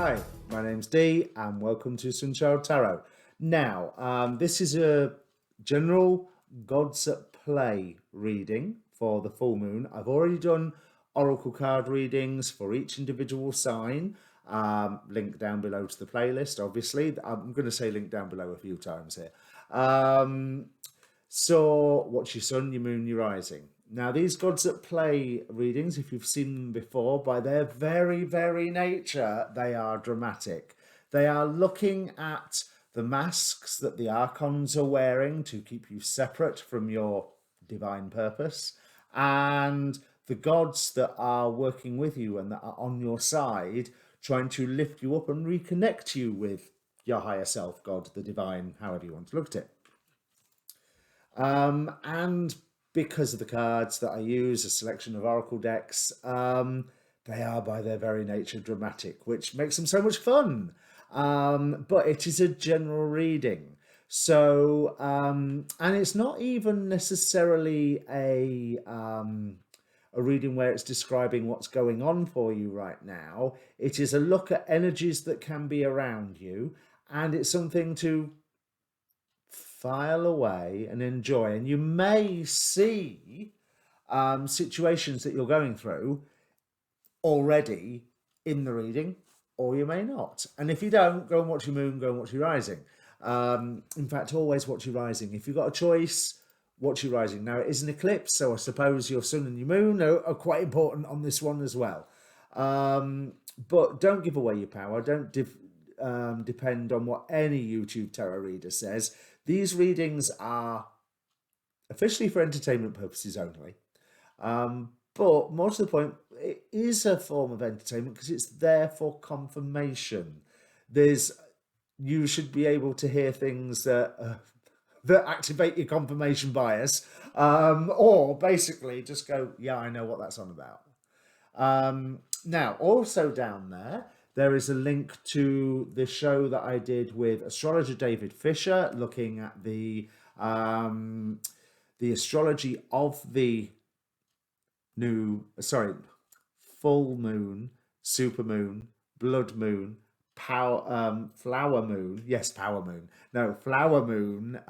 Hi, my name's Dee and welcome to Sunchild Tarot. Now, this is a general Gods at Play reading for the full moon. I've already done oracle card readings for each individual sign. Link down below to the playlist, obviously. I'm going to say link down below a few times here. So, what's your sun, your moon, your rising? Now, these Gods at Play readings, if you've seen them before, by their very nature, they are dramatic. They are looking at the masks that the archons are wearing to keep you separate from your divine purpose, and the gods that are working with you and that are on your side, trying to lift you up and reconnect you with your higher self, God, the divine, however you want to look at it. And because of the cards that I use, a selection of oracle decks, they are by their very nature dramatic, which makes them so much fun. But it is a general reading. So, and it's not even necessarily a reading where it's describing what's going on for you right now. It is a look at energies that can be around you, and it's something to file away and enjoy. And you may see situations that you're going through already in the reading, or you may not. And if you don't, go and watch your moon, go and watch your rising. In fact, always watch your rising. If you've got a choice, watch your rising. Now, it is an eclipse, so I suppose your sun and your moon are quite important on this one as well. But don't give away your power. Don't depend on what any YouTube tarot reader says. These readings are officially for entertainment purposes only. But more to the point, it is a form of entertainment because it's there for confirmation. You should be able to hear things that activate your confirmation bias, or basically just go, yeah, I know what that's on about. Now, also down there is a link to the show that I did with astrologer David Fisher, looking at the astrology of the full moon, super moon, blood moon, flower moon. Yes, power moon. No, flower moon.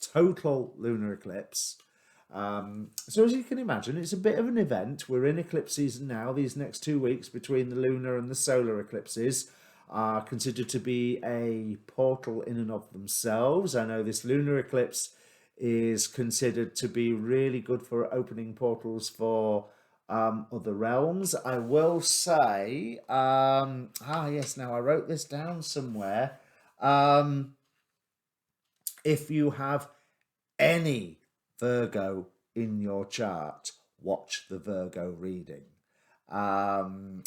Total lunar eclipse. So as you can imagine, it's a bit of an event. We're in eclipse season now. These next 2 weeks between the lunar and the solar eclipses are considered to be a portal in and of themselves. I know this lunar eclipse is considered to be really good for opening portals for other realms. I will say, yes, now I wrote this down somewhere. If you have any Virgo in your chart, watch the Virgo reading,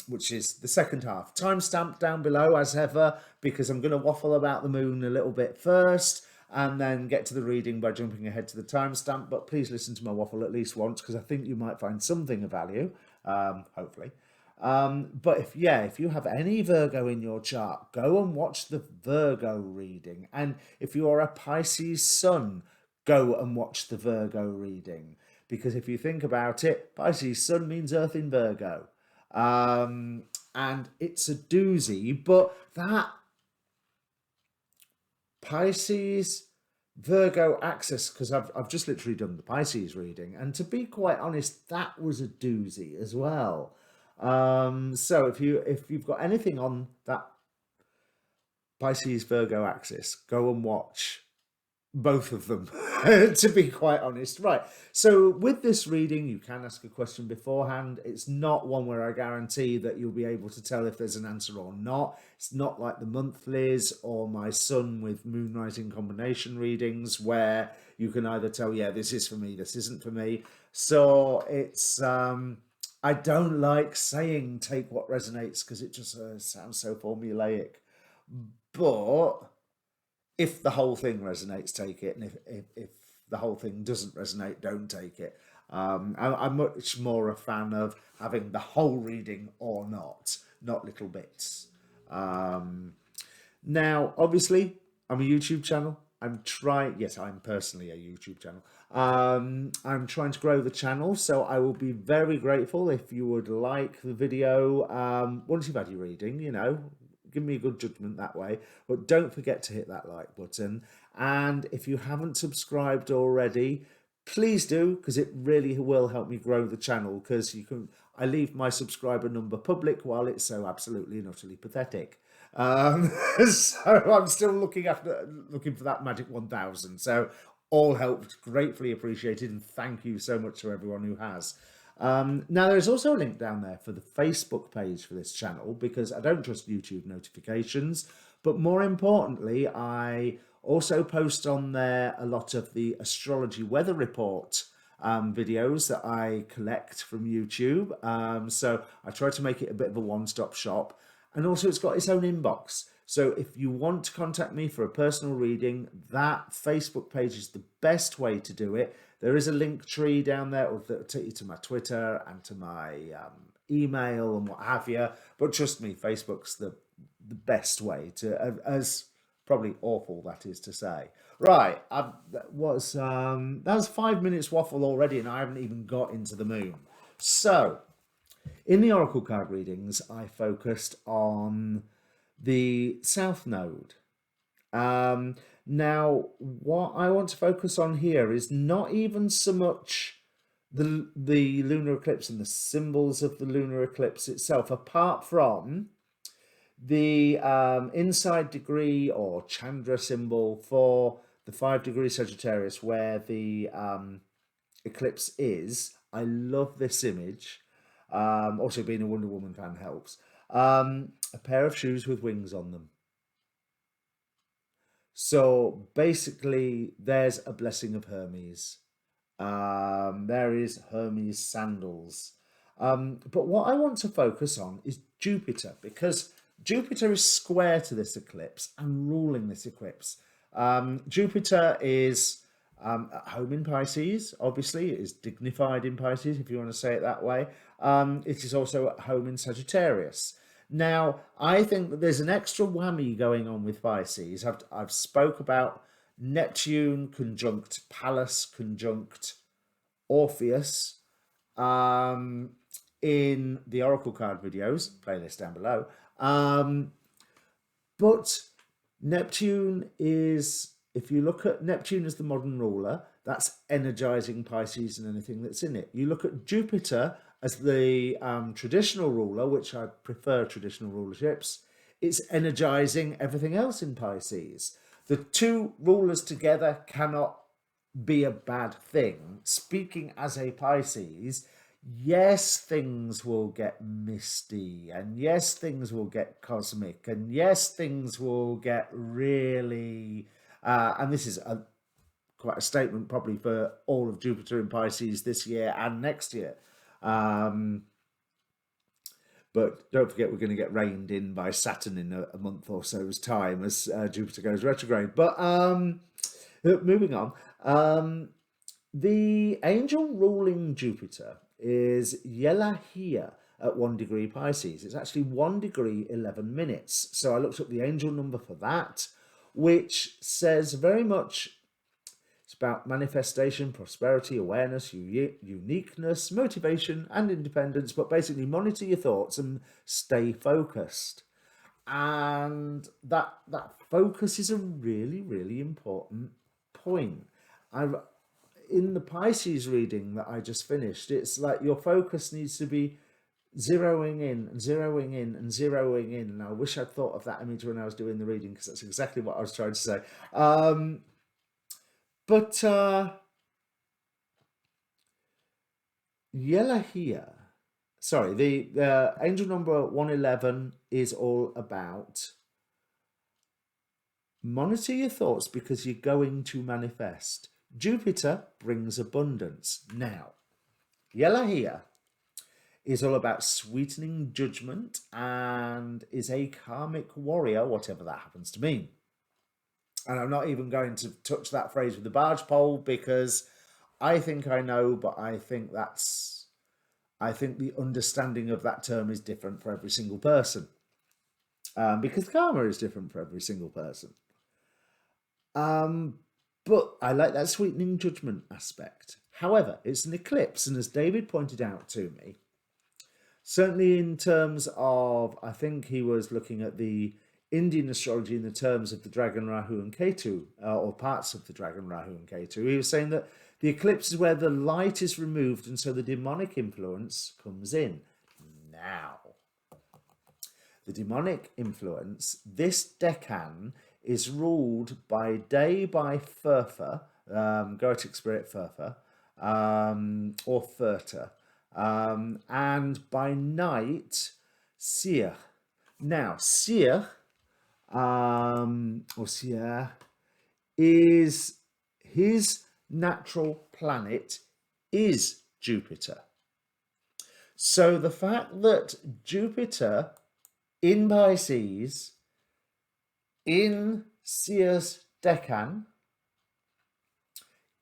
which is the second half. Timestamp down below as ever, because I'm going to waffle about the moon a little bit first and then get to the reading by jumping ahead to the timestamp. But please listen to my waffle at least once, because I think you might find something of value, hopefully. But if you have any Virgo in your chart, go and watch the Virgo reading. And if you are a Pisces sun, go and watch the Virgo reading. Because if you think about it, Pisces sun means Earth in Virgo. And it's a doozy, but that Pisces Virgo axis, because I've just literally done the Pisces reading, and to be quite honest, that was a doozy as well. So if you've got anything on that Pisces Virgo axis, go and watch both of them, to be quite honest. Right, so with this reading, you can ask a question beforehand. It's not one where I guarantee that you'll be able to tell if there's an answer or not. It's not like the monthlies or my sun with moon rising combination readings, where you can either tell, yeah, this is for me, this isn't for me. So it's I don't like saying take what resonates, because it just sounds so formulaic. But if the whole thing resonates, take it. And if the whole thing doesn't resonate, don't take it. I'm much more a fan of having the whole reading or not little bits. Now, obviously, I'm a YouTube channel. I'm personally a YouTube channel. I'm trying to grow the channel, so I will be very grateful if you would like the video. Once you've had your reading, you know, give me a good judgment that way. But don't forget to hit that like button. And if you haven't subscribed already, please do, because it really will help me grow the channel. Because I leave my subscriber number public while it's so absolutely and utterly pathetic. So I'm still looking for that magic 1000. So all help gratefully appreciated, and thank you so much to everyone who has. Now there's also a link down there for the Facebook page for this channel, because I don't trust YouTube notifications, but more importantly, I also post on there a lot of the astrology weather report videos that I collect from YouTube. So I try to make it a bit of a one-stop shop. And also it's got its own inbox. So if you want to contact me for a personal reading, that Facebook page is the best way to do it. There is a link tree down there that will take you to my Twitter and to my email and what have you. But trust me, Facebook's the best way to, as probably awful that is to say. Right, that was 5 minutes waffle already, and I haven't even got into the moon. So, in the Oracle card readings, I focused on the South Node. Now, what I want to focus on here is not even so much the lunar eclipse and the symbols of the lunar eclipse itself, apart from the inside degree or Chandra symbol for the 5-degree Sagittarius, where the eclipse is. I love this image. Also, being a Wonder Woman fan helps. A pair of shoes with wings on them. So basically, there's a blessing of Hermes. There is Hermes sandals. But what I want to focus on is Jupiter, because Jupiter is square to this eclipse and ruling this eclipse. Jupiter is at home in Pisces, obviously. It is dignified in Pisces, if you want to say it that way. It is also at home in Sagittarius. Now, I think that there's an extra whammy going on with Pisces. I've spoke about Neptune conjunct Pallas conjunct Orpheus in the Oracle card videos, playlist down below. But Neptune is, if you look at Neptune as the modern ruler, that's energizing Pisces and anything that's in it. You look at Jupiter as the traditional ruler, which I prefer traditional rulerships, it's energizing everything else in Pisces. The two rulers together cannot be a bad thing. Speaking as a Pisces, yes, things will get misty, and yes, things will get cosmic, and yes, things will get really, and this is quite a statement probably for all of Jupiter in Pisces this year and next year. But don't forget, we're going to get reined in by Saturn in a month or so's time as Jupiter goes retrograde. But moving on, the angel ruling Jupiter is Yelahia at 1 degree Pisces. It's actually 1 degree 11 minutes. So I looked up the angel number for that, which says very much it's about manifestation, prosperity, awareness, uniqueness, motivation, and independence. But basically, monitor your thoughts and stay focused. And that focus is a really, really important point. In the Pisces reading that I just finished, it's like your focus needs to be zeroing in and zeroing in and zeroing in. And I wish I'd thought of that image when I was doing the reading, because that's exactly what I was trying to say. But Yelahia, sorry, the angel number 111 is all about monitor your thoughts because you're going to manifest. Jupiter brings abundance. Now, Yelahia is all about sweetening judgment and is a karmic warrior, whatever that happens to mean. And I'm not even going to touch that phrase with the barge pole, because I think I know, but I think the understanding of that term is different for every single person. Because karma is different for every single person. But I like that sweetening judgment aspect. However, it's an eclipse, and as David pointed out to me, certainly in terms of, I think he was looking at the Indian astrology in the terms of the dragon Rahu and Ketu, or parts of the dragon Rahu and Ketu. He was saying that the eclipse is where the light is removed, and so the demonic influence comes in. Now, the demonic influence, this decan is ruled by day by Furfa, Goetic spirit Furfa, or Furta, and by night, Seer. Now, Seer, or Seer, is his natural planet is Jupiter. So the fact that Jupiter in Pisces, in Seer's decan,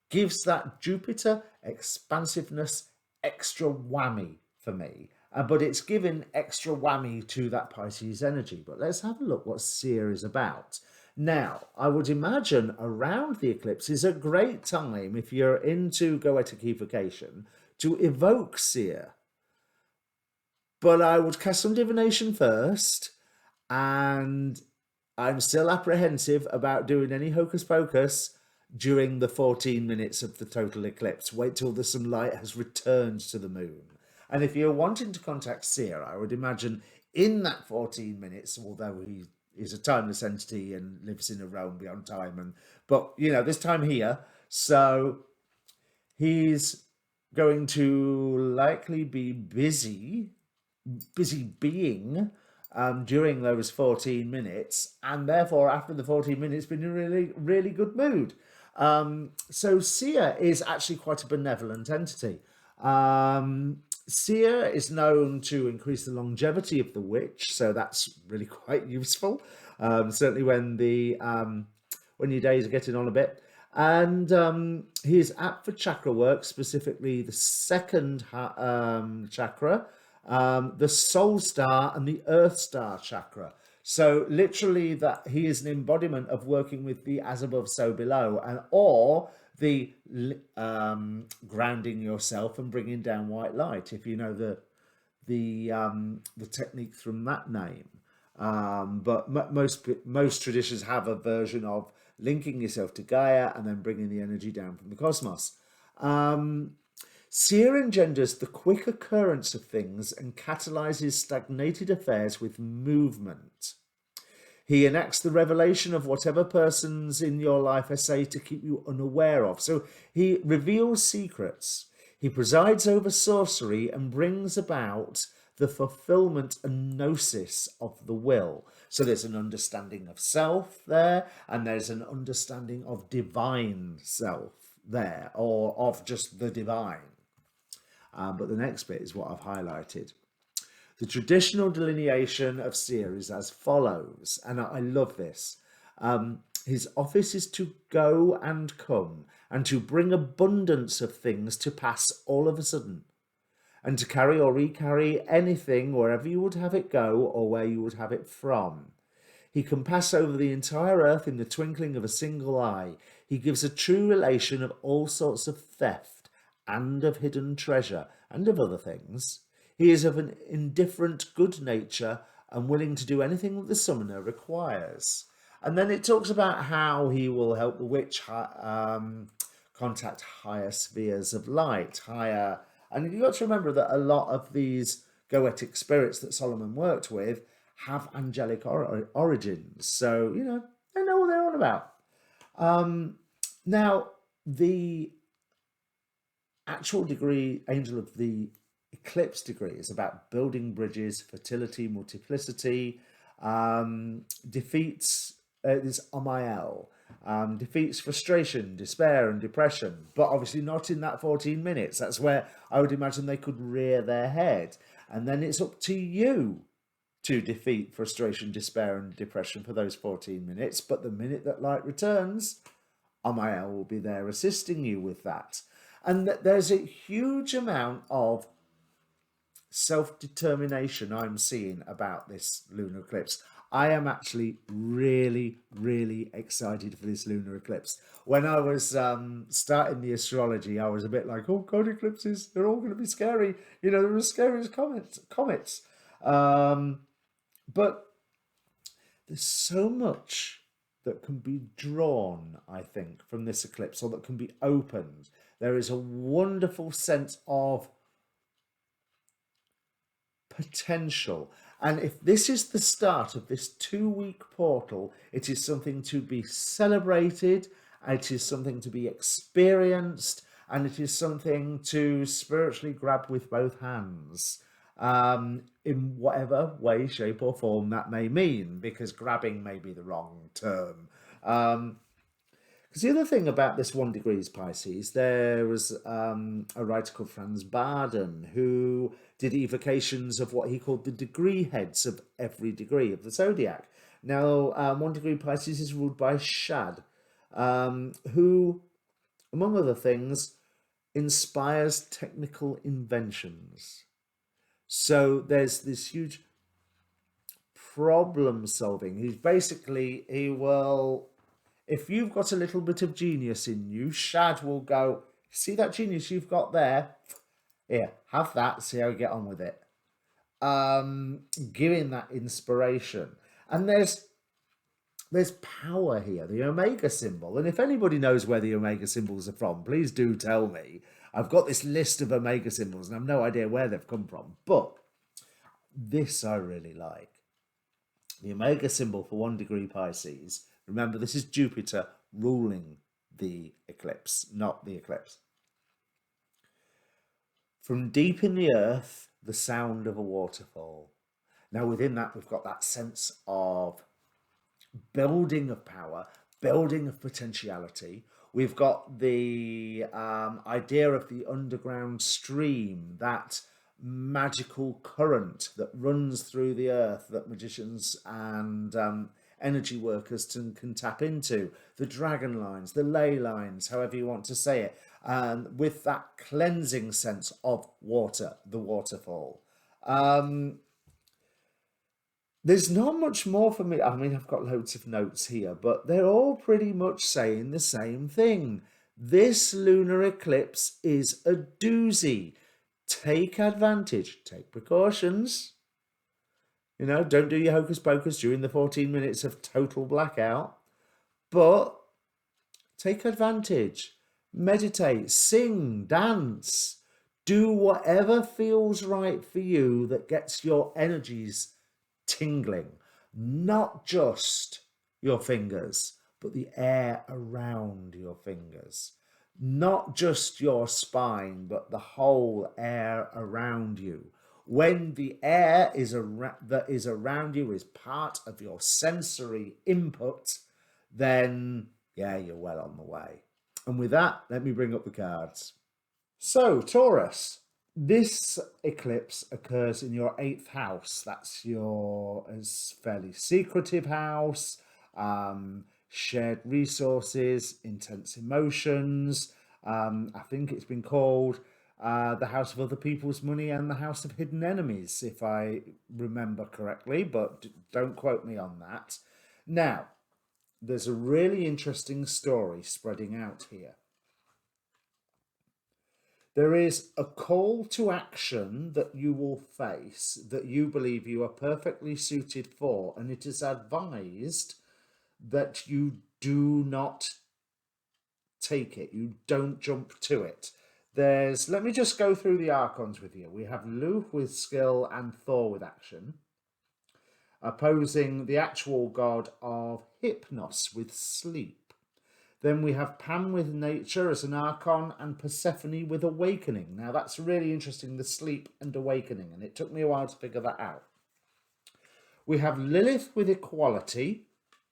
gives that Jupiter expansiveness extra whammy for me. But it's given extra whammy to that Pisces energy. But let's have a look what Seer is about. Now, I would imagine around the eclipse is a great time, if you're into Goetic evocation, to evoke Seer. But I would cast some divination first, and I'm still apprehensive about doing any hocus pocus during the 14 minutes of the total eclipse. Wait till the sunlight has returned to the moon. And if you're wanting to contact Seer, I would imagine in that 14 minutes, although he is a timeless entity and lives in a realm beyond time, but you know, this time here, so he's going to likely be busy being during those 14 minutes, and therefore after the 14 minutes been in a really, really good mood. So Seer is actually quite a benevolent entity. Seer is known to increase the longevity of the witch, so that's really quite useful. Certainly when your days are getting on a bit. And he is apt for chakra work, specifically the second chakra, the soul star and the earth star chakra. So literally that he is an embodiment of working with the as above, so below, or the grounding yourself and bringing down white light, if you know the technique from that name. But most traditions have a version of linking yourself to Gaia and then bringing the energy down from the cosmos. Seer engenders the quick occurrence of things and catalyzes stagnated affairs with movement. He enacts the revelation of whatever persons in your life essay to keep you unaware of. So he reveals secrets. He presides over sorcery and brings about the fulfillment and gnosis of the will. So there's an understanding of self there, and there's an understanding of divine self there, or of just the divine. But the next bit is what I've highlighted. The traditional delineation of Seer is as follows, and I love this. His office is to go and come, and to bring abundance of things to pass all of a sudden, and to carry or recarry anything wherever you would have it go or where you would have it from. He can pass over the entire earth in the twinkling of a single eye. He gives a true relation of all sorts of theft and of hidden treasure and of other things. He is of an indifferent good nature and willing to do anything that the summoner requires. And then it talks about how he will help the witch contact higher spheres of light, and you've got to remember that a lot of these Goetic spirits that Solomon worked with have angelic origins. So, you know, they know what they're on about. Now, the actual degree, angel of the eclipse degree, is about building bridges, fertility, multiplicity, defeats, this Amael, defeats frustration, despair and depression, but obviously not in that 14 minutes. That's where I would imagine they could rear their head. And then it's up to you to defeat frustration, despair and depression for those 14 minutes. But the minute that light returns, Amael will be there assisting you with that. And there's a huge amount of self-determination I'm seeing about this lunar eclipse. I am actually really, really excited for this lunar eclipse. When I was starting the astrology, I was a bit like, oh God, eclipses, they're all going to be scary. You know, they're as scary as comets. But there's so much that can be drawn, I think, from this eclipse, or that can be opened. There is a wonderful sense of potential. And if this is the start of this 2-week portal, it is something to be celebrated, it is something to be experienced, and it is something to spiritually grab with both hands, in whatever way, shape, or form that may mean, because grabbing may be the wrong term. Because the other thing about this 1 degrees Pisces, there was a writer called Franz Baden who did evocations of what he called the degree heads of every degree of the zodiac. Now, 1 degree Pisces is ruled by Shad, who, among other things, inspires technical inventions. So there's this huge problem solving. He will, if you've got a little bit of genius in you, Shad will go, see that genius you've got there? Here, have that, see how you get on with it. Giving that inspiration. And there's power here, the Omega symbol. And if anybody knows where the Omega symbols are from, please do tell me. I've got this list of Omega symbols and I've no idea where they've come from. But this I really like. The Omega symbol for 1 degree Pisces. Remember, this is Jupiter ruling the eclipse, not the eclipse. From deep in the earth, the sound of a waterfall. Now, within that, we've got that sense of building of power, building of potentiality. We've got the idea of the underground stream, that magical current that runs through the earth that magicians and energy workers can tap into, the dragon lines, the ley lines, however you want to say it, with that cleansing sense of water, the waterfall. There's not much more for me. I mean, I've got loads of notes here, but they're all pretty much saying the same thing. This lunar eclipse is a doozy. Take advantage, take precautions. You know, don't do your hocus pocus during the 14 minutes of total blackout, but take advantage. Meditate, sing, dance, do whatever feels right for you that gets your energies tingling. Not just your fingers, but the air around your fingers. Not just your spine, but the whole air around you. When the air that is around you is part of your sensory input, then yeah, you're well on the way. And with that, let me bring up the cards. So, Taurus, this eclipse occurs in your 8th house. That's your fairly secretive house, shared resources, intense emotions. I think it's been called the house of other people's money and the house of hidden enemies, if I remember correctly, but don't quote me on that. Now, there's a really interesting story spreading out here. There is a call to action that you will face that you believe you are perfectly suited for, and it is advised that you do not take it, you don't jump to it. Let me just go through the archons with you. We have Luke with skill and Thor with action, opposing the actual god of Hypnos with sleep. Then we have Pan with nature as an archon and Persephone with awakening. Now that's really interesting, the sleep and awakening, and it took me a while to figure that out. We have Lilith with equality,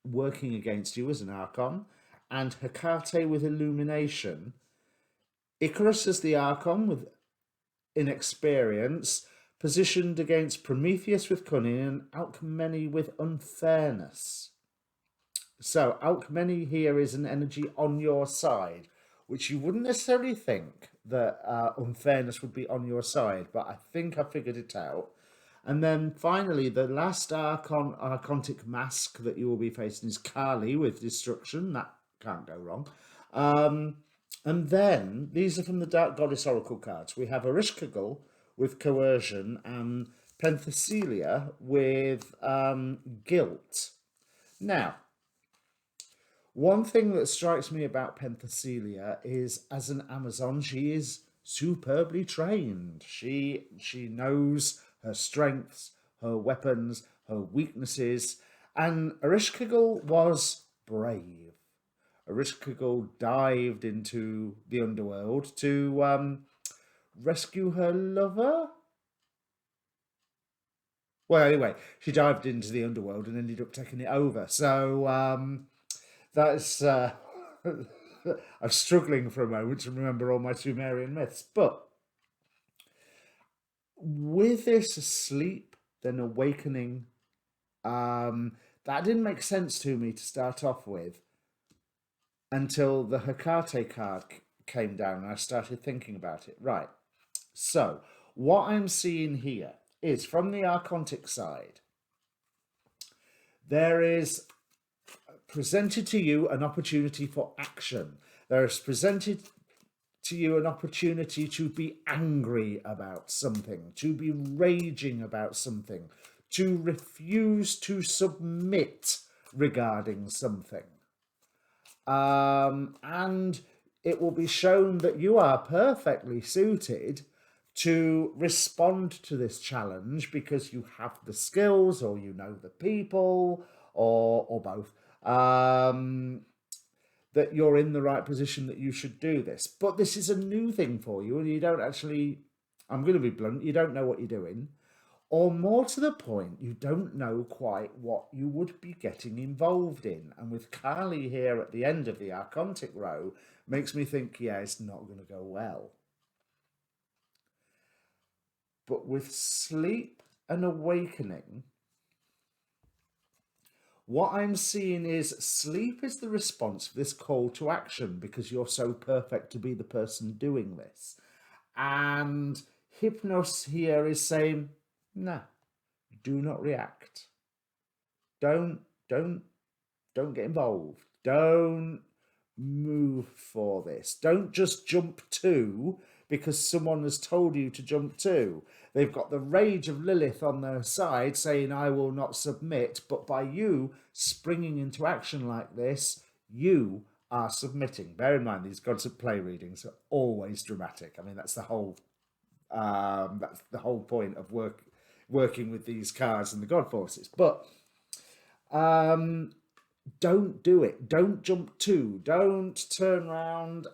working against you as an archon, and Hecate with illumination. Icarus as the archon with inexperience, positioned against Prometheus with cunning and Alcmene with unfairness. So Alcmene here is an energy on your side, which you wouldn't necessarily think that unfairness would be on your side, but I think I figured it out. And then finally, the last archontic mask that you will be facing is Kali with destruction. That can't go wrong. And then these are from the Dark Goddess Oracle cards. We have Ereshkigal with coercion and Penthesilea with guilt. Now, one thing that strikes me about Penthesilea is, as an Amazon, she is superbly trained. She knows her strengths, her weapons, her weaknesses, and Ereshkigal was brave. Ereshkigal dived into the underworld to rescue her lover. Well, anyway, she dived into the underworld and ended up taking it over. So that's I'm struggling for a moment to remember all my Sumerian myths. But with this sleep, then awakening, that didn't make sense to me to start off with until the Hecate card came down and I started thinking about it. Right. So what I'm seeing here is, from the archontic side, there is presented to you an opportunity for action. There is presented to you an opportunity to be angry about something, to be raging about something, to refuse to submit regarding something. And it will be shown that you are perfectly suited to respond to this challenge because you have the skills, or you know the people, or both. That you're in the right position, that you should do this. But this is a new thing for you, and you don't actually, I'm going to be blunt, you don't know what you're doing. Or more to the point, you don't know quite what you would be getting involved in. And with Kali here at the end of the archontic row, makes me think, yeah, it's not going to go well. But with sleep and awakening, what I'm seeing is sleep is the response for this call to action, because you're so perfect to be the person doing this. And Hypnos here is saying, no, do not react. Don't get involved. Don't move for this. Don't just jump to because someone has told you to jump to. They've got the rage of Lilith on their side saying, I will not submit. But by you springing into action like this, you are submitting. Bear in mind, these gods at play readings are always dramatic. I mean, that's the whole point of working with these cards and the god forces. But don't do it. Don't jump to. Don't turn around.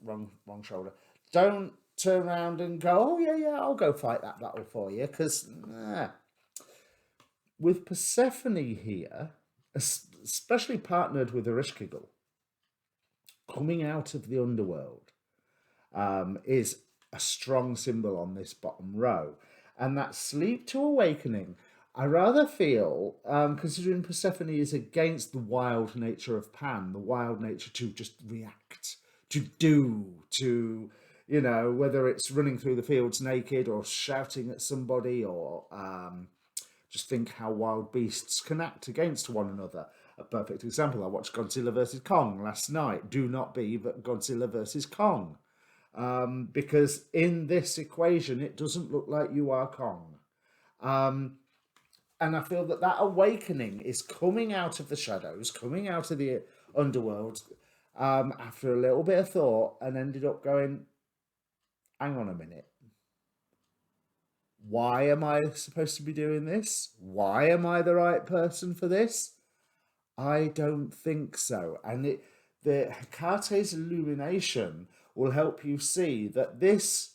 Wrong shoulder. Don't turn around and go, oh yeah, I'll go fight that battle for you. Because with Persephone here, especially partnered with Ereshkigal, coming out of the underworld is a strong symbol on this bottom row. And that sleep to awakening, I rather feel, considering Persephone is against the wild nature of Pan, the wild nature to just react, to do, to, you know, whether it's running through the fields naked or shouting at somebody, or just think how wild beasts can act against one another. A perfect example, I watched Godzilla vs. Kong last night. Do not be Godzilla vs. Kong. Because in this equation, it doesn't look like you are Kong. And I feel that that awakening is coming out of the shadows, coming out of the underworld, after a little bit of thought, and ended up going, hang on a minute. Why am I supposed to be doing this? Why am I the right person for this? I don't think so. And the Hecate's illumination will help you see that this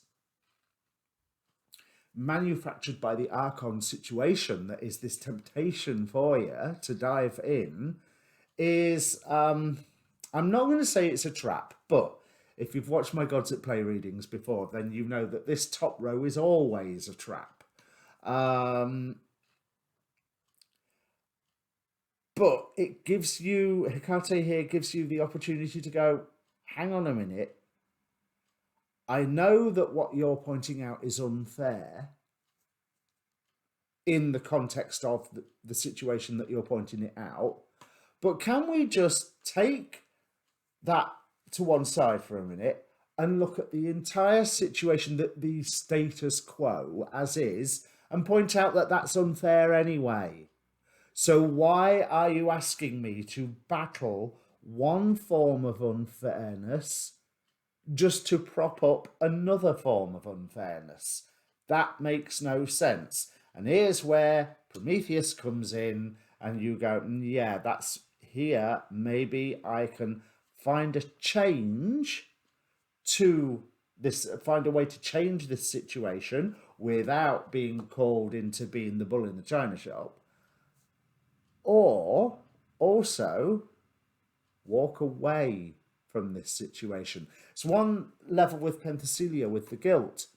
manufactured by the Archon situation, that is this temptation for you to dive in, is, I'm not going to say it's a trap, but if you've watched my Gods at Play readings before, then you know that this top row is always a trap. But it gives you, Hecate here gives you the opportunity to go, hang on a minute. I know that what you're pointing out is unfair, in the context of the situation that you're pointing it out. But can we just take that to one side for a minute and look at the entire situation, that the status quo as is, and point out that that's unfair anyway? So why are you asking me to battle one form of unfairness just to prop up another form of unfairness? That makes no sense. And here's where Prometheus comes in, and you go, yeah, that's here. Maybe I can find a change to this, find a way to change this situation without being called into being the bull in the china shop. Or also walk away from this situation. It's one level with Penthesilea, with the guilt.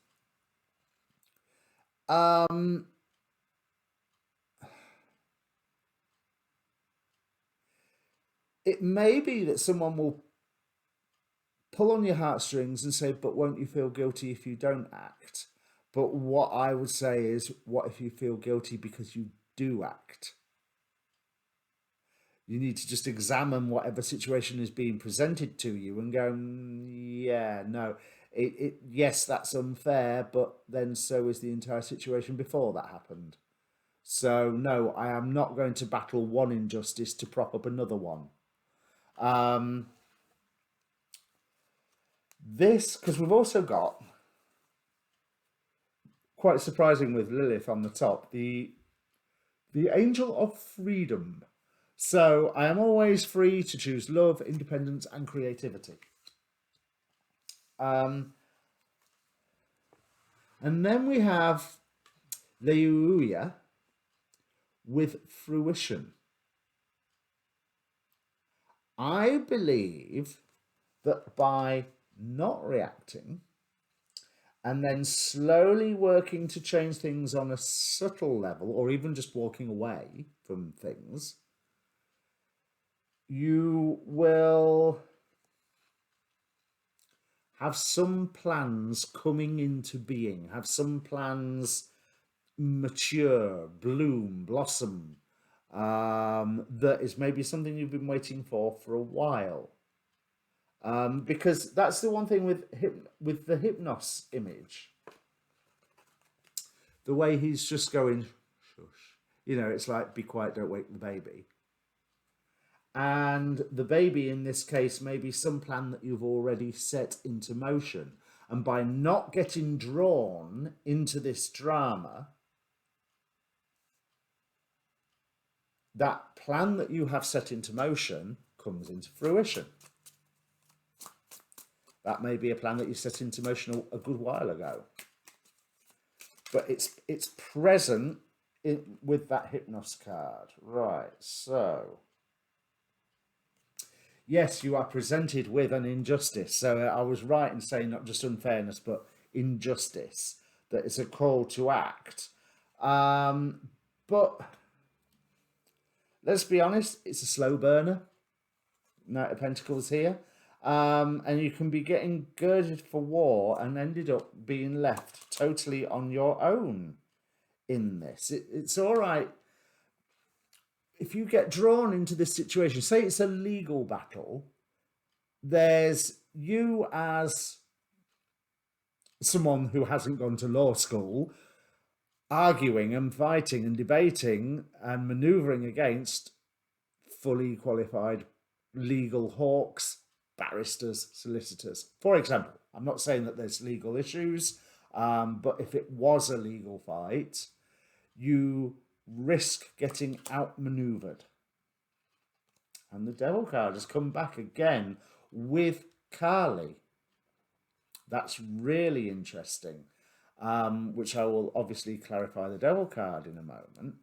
It may be that someone will pull on your heartstrings and say, but won't you feel guilty if you don't act? But what I would say is, what if you feel guilty because you do act? You need to just examine whatever situation is being presented to you and go, yeah, no, yes, that's unfair, but then so is the entire situation before that happened. So no, I am not going to battle one injustice to prop up another one. This, because we've also got, quite surprising with Lilith on the top, the Angel of Freedom. So I am always free to choose love, independence, and creativity. And then we have Leuia with fruition. I believe that by not reacting and then slowly working to change things on a subtle level, or even just walking away from things, you will have some plans coming into being, have some plans mature, bloom, blossom, that is maybe something you've been waiting for a while. Because that's the one thing with the Hypnos image. The way he's just going, shush. You know, it's like, be quiet, don't wake the baby. And the baby in this case may be some plan that you've already set into motion. And by not getting drawn into this drama, that plan that you have set into motion comes into fruition. That may be a plan that you set into motion a good while ago. But it's present with that Hypnos card. Right, so yes, you are presented with an injustice. So I was right in saying not just unfairness, but injustice, that it's a call to act. But let's be honest, it's a slow burner. Knight of Pentacles here. And you can be getting girded for war and ended up being left totally on your own in this. It's all right if you get drawn into this situation. Say it's a legal battle. There's you as someone who hasn't gone to law school, arguing and fighting and debating and maneuvering against fully qualified legal hawks, barristers, solicitors, for example. I'm not saying that there's legal issues, but if it was a legal fight, you risk getting outmaneuvered. And the Devil card has come back again with Kali. That's really interesting, which I will obviously clarify the Devil card in a moment.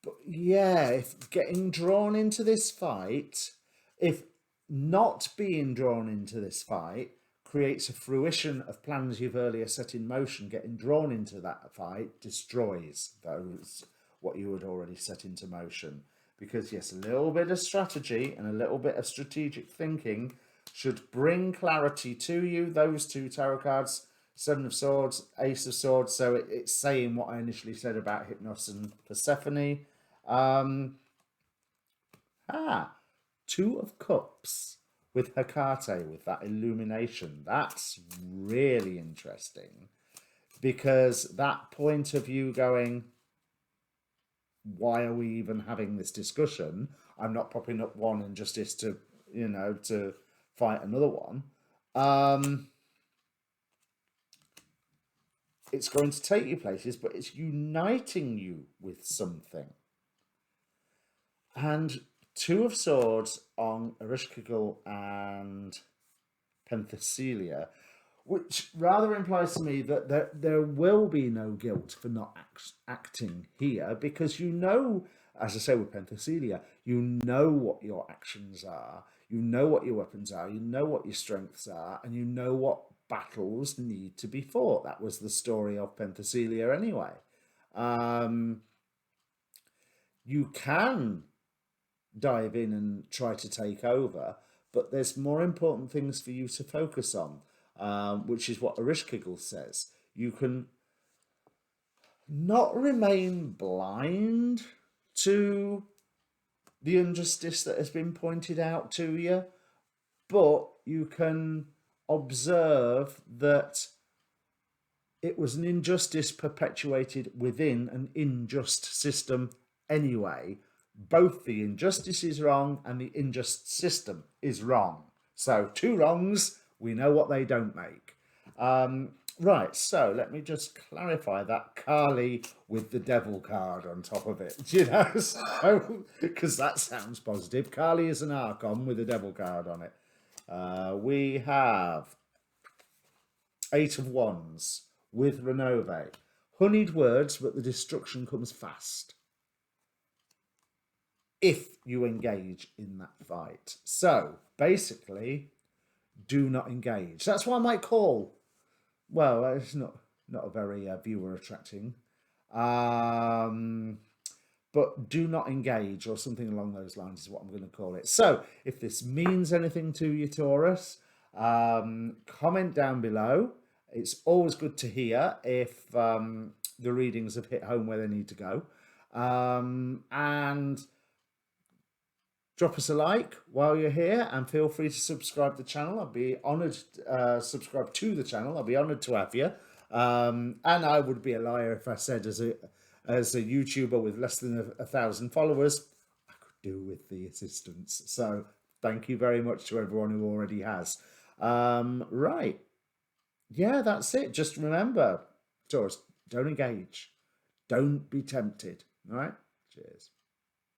But yeah, if getting drawn into this fight, if not being drawn into this fight creates a fruition of plans you've earlier set in motion, getting drawn into that fight destroys those, what you had already set into motion. Because yes, a little bit of strategy and a little bit of strategic thinking should bring clarity to you. Those two tarot cards Seven of Swords, Ace of Swords. So it's saying what I initially said about Hypnos and Persephone. Two of Cups with Hecate, with that illumination. That's really interesting, because that point of view going, why are we even having this discussion? I'm not popping up one injustice to, to fight another one. It's going to take you places, but it's uniting you with something. And Two of Swords on Ereshkigal and Penthesilea, which rather implies to me that there will be no guilt for not acting here, because as I say with Penthesilea, you know what your actions are, you know what your weapons are, you know what your strengths are, and you know what battles need to be fought. That was the story of Penthesilea anyway. You can dive in and try to take over, but there's more important things for you to focus on, which is what Ereshkigal says. You can not remain blind to the injustice that has been pointed out to you, but you can observe that it was an injustice perpetuated within an unjust system anyway. Both the injustice is wrong and the unjust system is wrong. So two wrongs, we know what they don't make. Right, so let me just clarify that Kali with the devil card on top of it, so, because that sounds positive. Kali is an Archon with a devil card on it. We have Eight of Wands with Renove. Honeyed words, but the destruction comes fast if you engage in that fight. So basically, do not engage. That's why I might call. Well, it's not a very viewer attracting, but do not engage, or something along those lines is what I'm going to call it. So if this means anything to you, Taurus, comment down below. It's always good to hear if the readings have hit home where they need to go, and drop us a like while you're here, and feel free to subscribe to the channel. I'd be honoured. Subscribe to the channel. I'll be honoured to have you. And I would be a liar if I said, as a YouTuber with less than 1,000 followers, I could do with the assistance. So thank you very much to everyone who already has. Right. Yeah, that's it. Just remember, Taurus, don't engage. Don't be tempted. All right? Cheers.